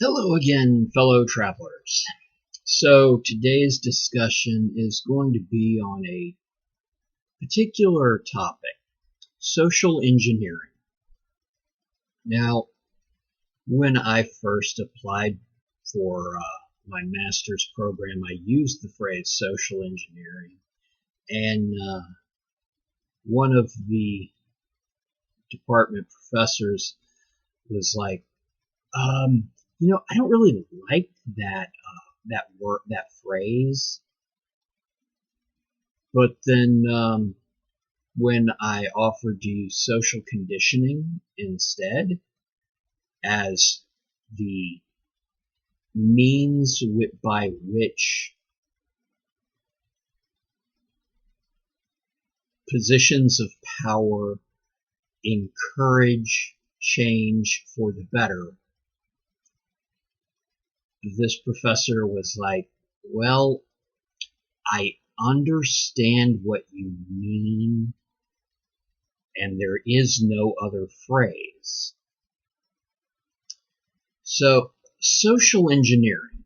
Hello again, fellow travelers. So today's discussion is going to be on a particular topic, social engineering. Now, when I first applied for my master's program, I used the phrase social engineering, and one of the department professors was like, I don't really like that word, that phrase. But then when I offered to use social conditioning instead as the means by which positions of power encourage change for the better, this professor was like, well, I understand what you mean, and there is no other phrase. So, social engineering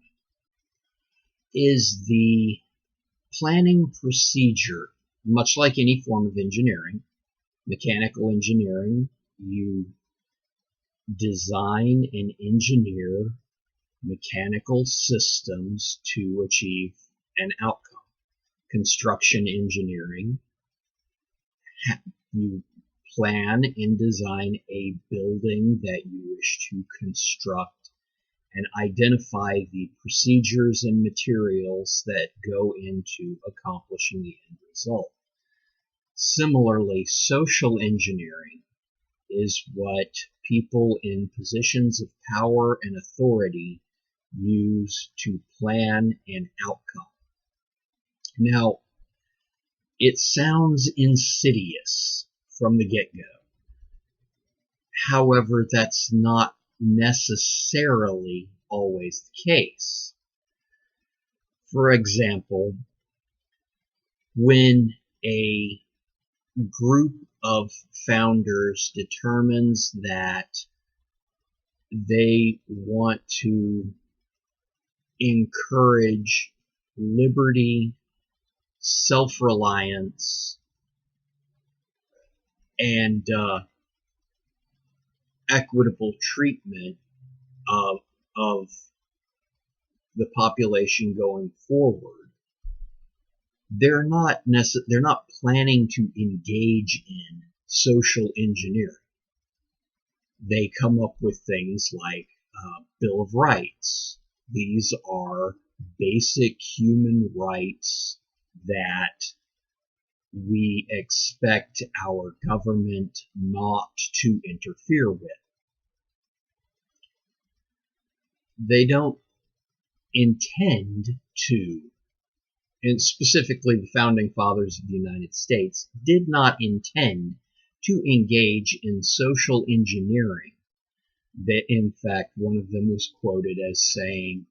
is the planning procedure, much like any form of engineering. Mechanical engineering, you design and engineer mechanical systems to achieve an outcome. Construction engineering, you plan and design a building that you wish to construct and identify the procedures and materials that go into accomplishing the end result. Similarly, social engineering is what people in positions of power and authority use to plan an outcome. Now, it sounds insidious from the get-go. However, that's not necessarily always the case. For example, when a group of founders determines that they want to encourage liberty, self-reliance, and equitable treatment of the population going forward, they're not planning to engage in social engineering. They come up with things like Bill of Rights. These are basic human rights that we expect our government not to interfere with. They don't intend to, and specifically the founding fathers of the United States, did not intend to engage in social engineering. That, in fact, one of them was quoted as saying,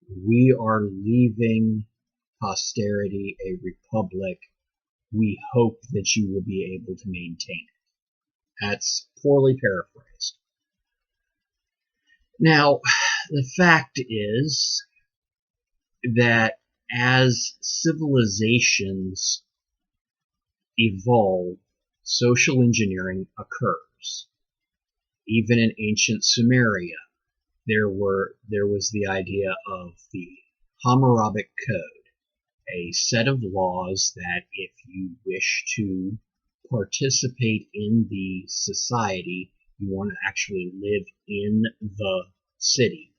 "We are leaving posterity a republic. We hope that you will be able to maintain it." That's poorly paraphrased. Now, the fact is that as civilizations evolve, social engineering occurs. Even in ancient Sumeria, there was the idea of the Hammurabic Code, a set of laws that if you wish to participate in the society, you want to actually live in the city,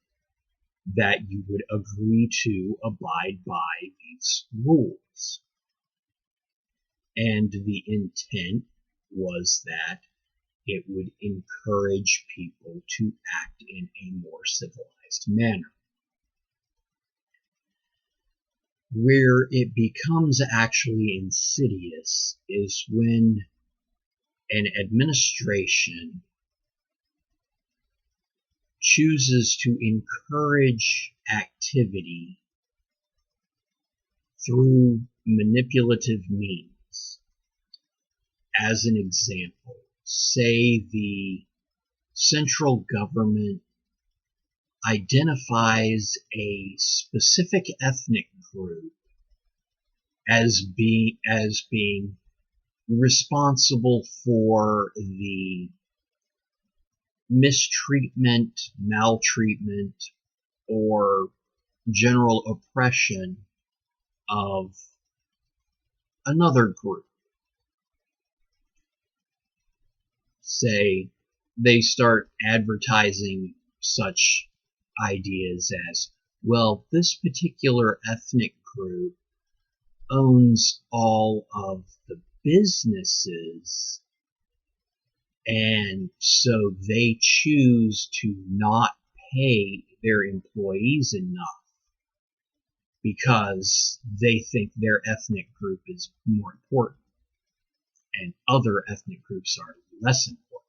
that you would agree to abide by these rules. And the intent was that it would encourage people to act in a more civilized manner. Where it becomes actually insidious is when an administration chooses to encourage activity through manipulative means. As an example, say the central government identifies a specific ethnic group as being responsible for the mistreatment, maltreatment, or general oppression of another group. Say they start advertising such ideas as, well, this particular ethnic group owns all of the businesses, and so they choose to not pay their employees enough because they think their ethnic group is more important and other ethnic groups are less important.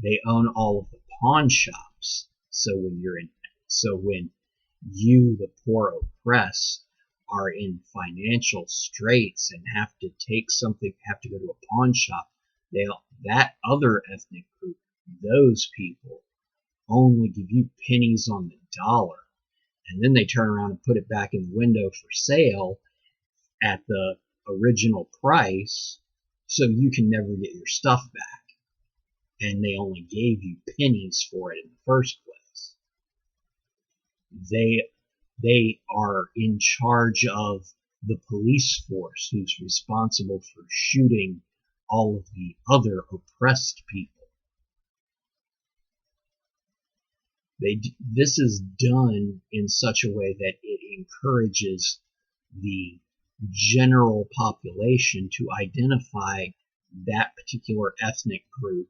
They own all of the pawn shops, so when you, the poor oppressed, are in financial straits and have to go to a pawn shop, that other ethnic group, those people, only give you pennies on the dollar, and then they turn around and put it back in the window for sale at the original price, so you can never get your stuff back, and they only gave you pennies for it in the first place. They are in charge of the police force who's responsible for shooting all of the other oppressed people. This is done in such a way that it encourages the general population to identify that particular ethnic group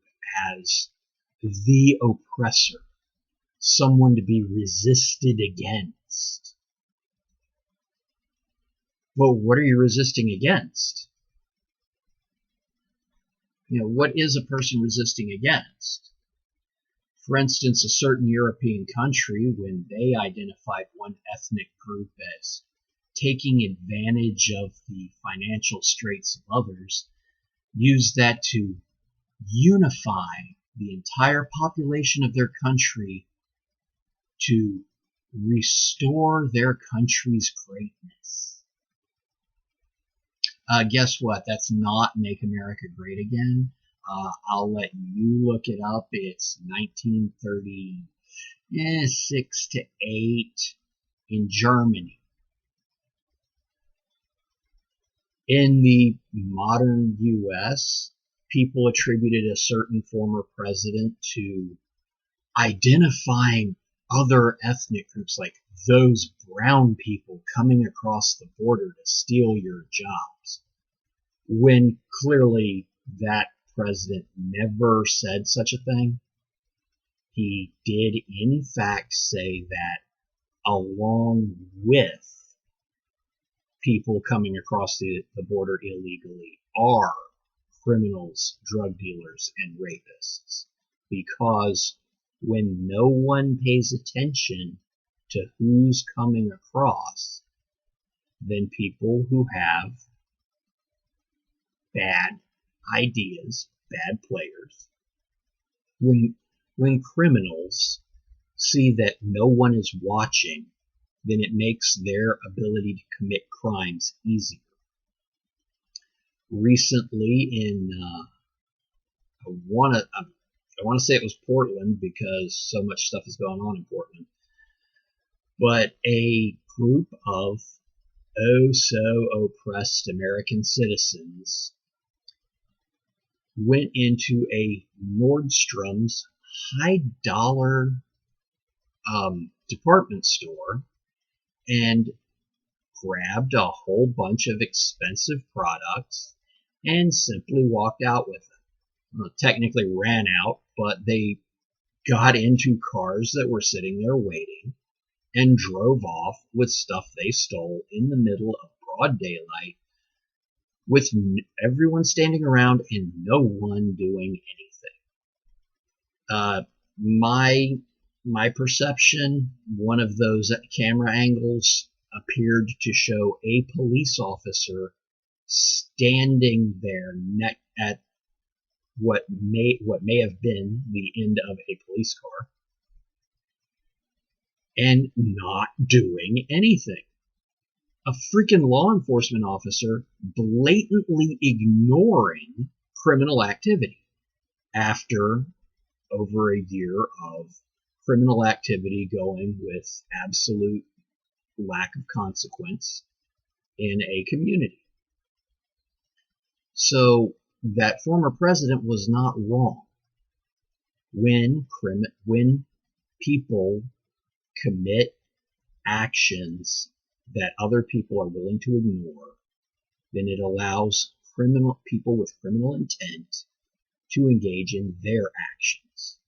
as the oppressor, someone to be resisted against. Well, what are you resisting against? What is a person resisting against? For instance, a certain European country, when they identified one ethnic group as taking advantage of the financial straits of others, used that to unify the entire population of their country to restore their country's greatness. Guess what? That's not Make America Great Again. I'll let you look it up. It's 1936 to 8 in Germany. In the modern U.S., people attributed a certain former president to identifying other ethnic groups, like those brown people coming across the border to steal your jobs, when clearly that president never said such a thing. He did, in fact, say that along with people coming across the border illegally are criminals, drug dealers, and rapists. Because when no one pays attention to who's coming across, then people who have bad ideas, bad players, when criminals see that no one is watching, then it makes their ability to commit crimes easier. Recently, in I want to say it was Portland, because so much stuff is going on in Portland, but a group of so oppressed American citizens went into a Nordstrom's high dollar department store and grabbed a whole bunch of expensive products and simply walked out with them. Well, technically ran out, but they got into cars that were sitting there waiting and drove off with stuff they stole in the middle of broad daylight, with everyone standing around and no one doing anything. My perception, one of those camera angles appeared to show a police officer standing there at what may have been the end of a police car, and not doing anything. A freaking law enforcement officer blatantly ignoring criminal activity after over a year of criminal activity going with absolute lack of consequence in a community. So that former president was not wrong. When people commit actions that other people are willing to ignore, then it allows people with criminal intent to engage in their actions.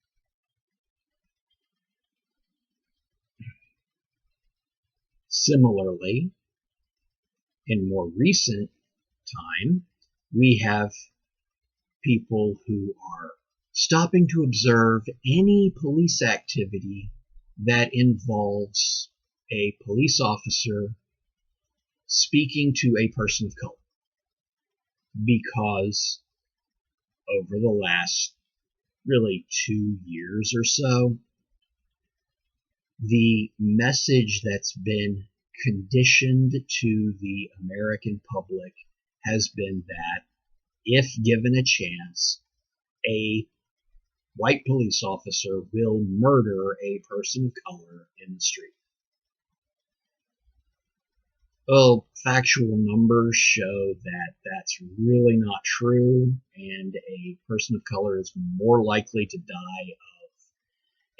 Similarly, in more recent time, we have people who are stopping to observe any police activity that involves a police officer speaking to a person of color, because over the last really 2 years or so, the message that's been conditioned to the American public has been that if given a chance, a white police officer will murder a person of color in the street. Well, factual numbers show that that's really not true, and a person of color is more likely to die of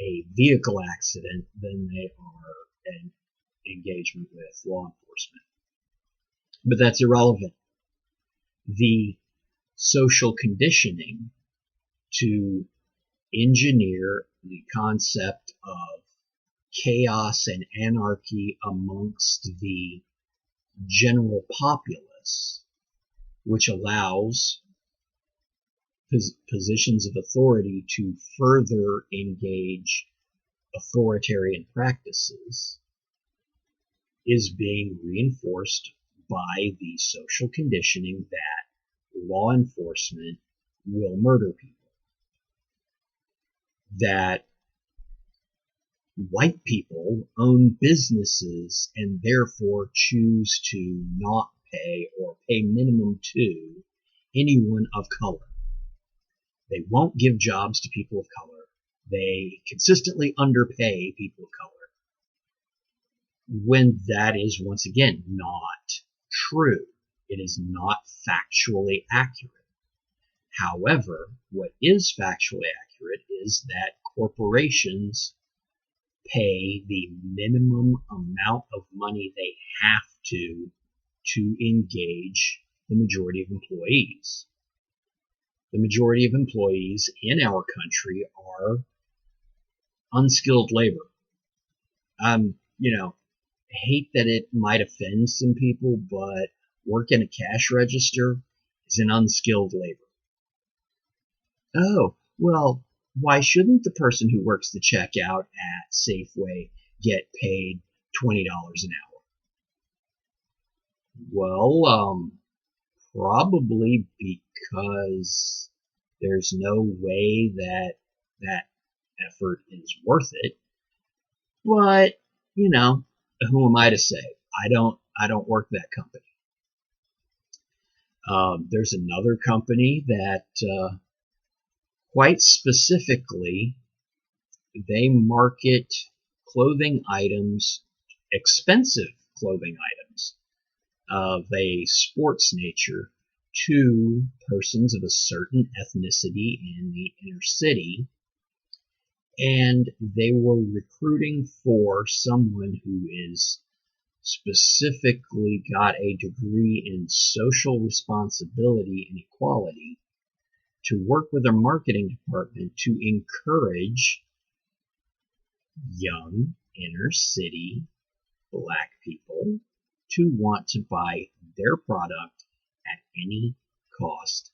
a vehicle accident than they are an engagement with law enforcement. But that's irrelevant. The social conditioning to engineer the concept of chaos and anarchy amongst the general populace, which allows positions of authority to further engage authoritarian practices, is being reinforced by the social conditioning that law enforcement will murder people, that white people own businesses and therefore choose to not pay or pay minimum to anyone of color. They won't give jobs to people of color. They consistently underpay people of color, when that is, once again, not true. It is not factually accurate. However, what is factually accurate is that corporations pay the minimum amount of money they have to engage the majority of employees. The majority of employees in our country are unskilled labor. I hate that it might offend some people, but working a cash register is an unskilled labor. Oh, well, why shouldn't the person who works the checkout at Safeway get paid $20 an hour? Well, probably because there's no way that effort is worth it. But, who am I to say? I don't work that company. There's another company that quite specifically, they market clothing items, expensive clothing items of a sports nature, to persons of a certain ethnicity in the inner city. And they were recruiting for someone who is specifically got a degree in social responsibility and equality to work with their marketing department to encourage young inner city black people to want to buy their product at any cost.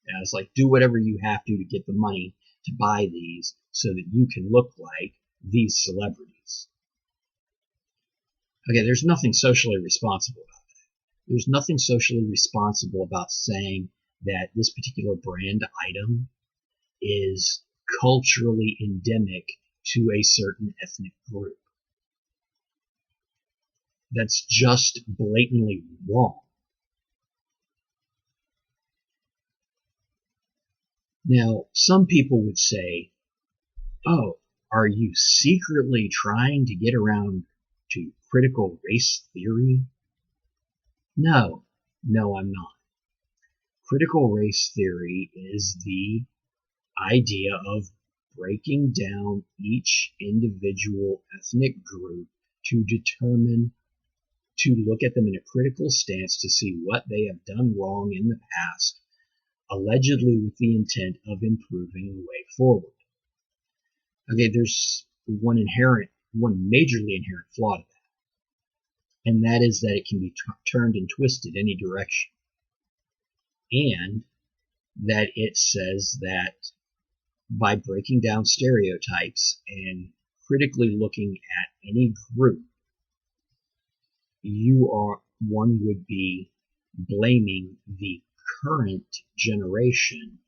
And it's like, do whatever you have to get the money to buy these so that you can look like these celebrities. Okay, there's nothing socially responsible about that. There's nothing socially responsible about saying that this particular brand item is culturally endemic to a certain ethnic group. That's just blatantly wrong. Now, some people would say, oh, are you secretly trying to get around to critical race theory? No, I'm not. Critical race theory is the idea of breaking down each individual ethnic group to look at them in a critical stance to see what they have done wrong in the past, allegedly with the intent of improving the way forward. Okay, there's one majorly inherent flaw to that, and that is that it can be turned and twisted any direction, and that it says that by breaking down stereotypes and critically looking at any group, one would be blaming the current generation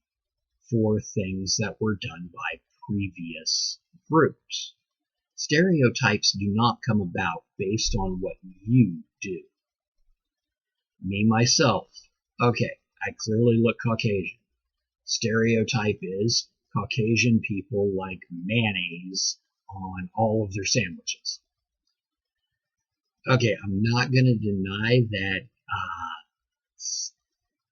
for things that were done by previous groups. Stereotypes do not come about based on what you do. Me, myself, okay, I clearly look Caucasian. Stereotype is Caucasian people like mayonnaise on all of their sandwiches. Okay, I'm not going to deny that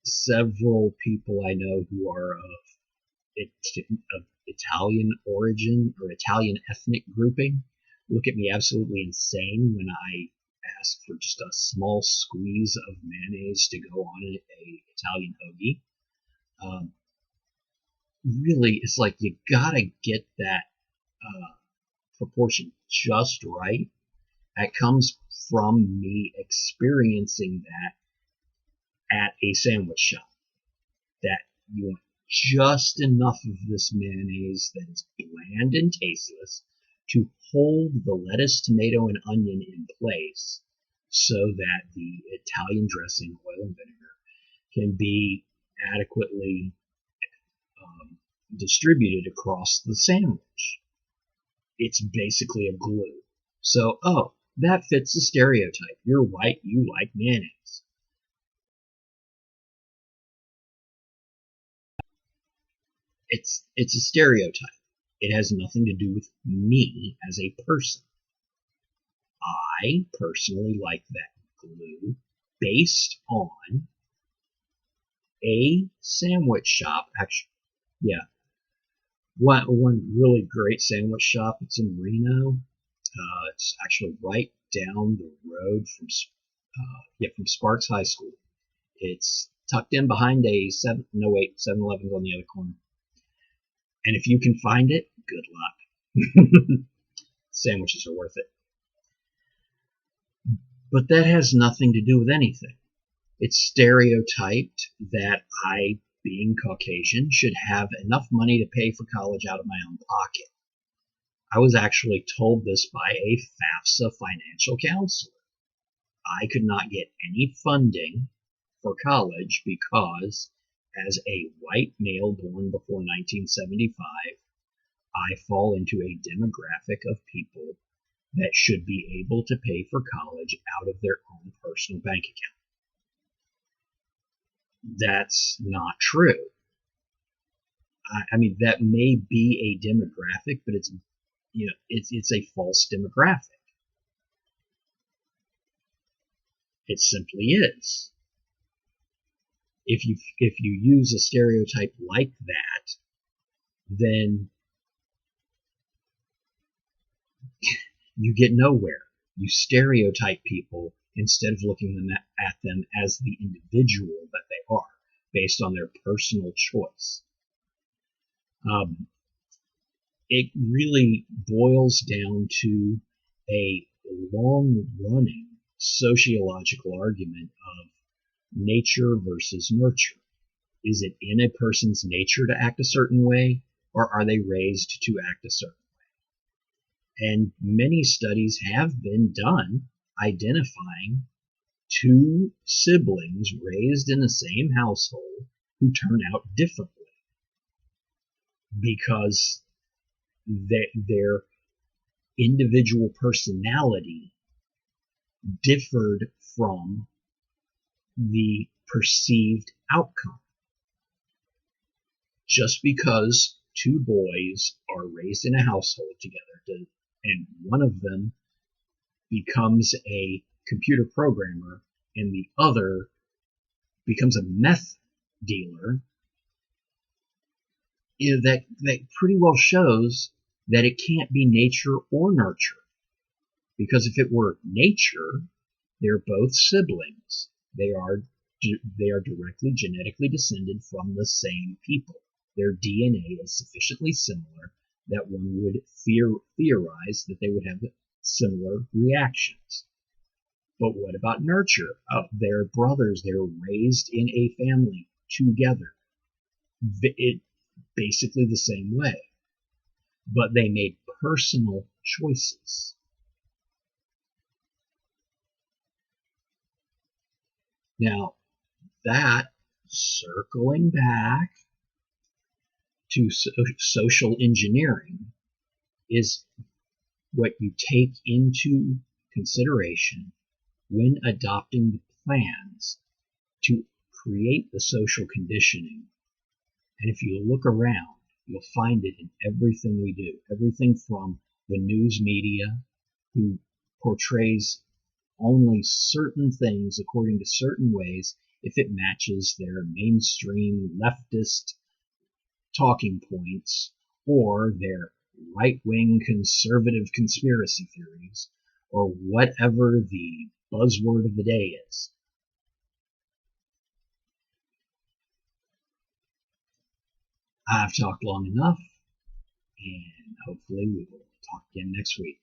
several people I know who are of Italian origin or Italian ethnic grouping look at me absolutely insane when I ask for just a small squeeze of mayonnaise to go on a Italian hoagie. Really, it's like you gotta get that proportion just right. That comes from me experiencing that at a sandwich shop. That you want just enough of this mayonnaise that is bland and tasteless to hold the lettuce, tomato, and onion in place so that the Italian dressing, oil, and vinegar can be adequately distributed across the sandwich. It's basically a glue. So, that fits the stereotype. You're white, you like mayonnaise. It's a stereotype. It has nothing to do with me as a person. I personally like that glue based on a sandwich shop. Actually, yeah. One really great sandwich shop. It's in Reno. It's actually right down the road from Sparks High School. It's tucked in behind a 7-Eleven's on the other corner. And if you can find it, good luck. Sandwiches are worth it. But that has nothing to do with anything. It's stereotyped that I, being Caucasian, should have enough money to pay for college out of my own pocket. I was actually told this by a FAFSA financial counselor. I could not get any funding for college because, as a white male born before 1975, I fall into a demographic of people that should be able to pay for college out of their own personal bank account. That's not true. I mean, that may be a demographic, but it's a false demographic. It simply is. If you use a stereotype like that, then you get nowhere. You stereotype people instead of looking at them as the individual that they are, based on their personal choice. It really boils down to a long-running sociological argument of nature versus nurture. Is it in a person's nature to act a certain way, or are they raised to act a certain way? And many studies have been done identifying two siblings raised in the same household who turn out differently because their individual personality differed from the perceived outcome. Just because two boys are raised in a household together, and one of them becomes a computer programmer and the other becomes a meth dealer, that pretty well shows that it can't be nature or nurture. Because if it were nature, they're both siblings. They are directly genetically descended from the same people. Their DNA is sufficiently similar that one would theorize that they would have similar reactions. But what about nurture? They're brothers. They're raised in a family together. It basically the same way. But they made personal choices. Now, that, circling back to social engineering, is what you take into consideration when adopting the plans to create the social conditioning. And if you look around, you'll find it in everything we do. Everything from the news media, who portrays only certain things according to certain ways if it matches their mainstream leftist talking points or their right-wing conservative conspiracy theories or whatever the buzzword of the day is. I've talked long enough, and hopefully we will talk again next week.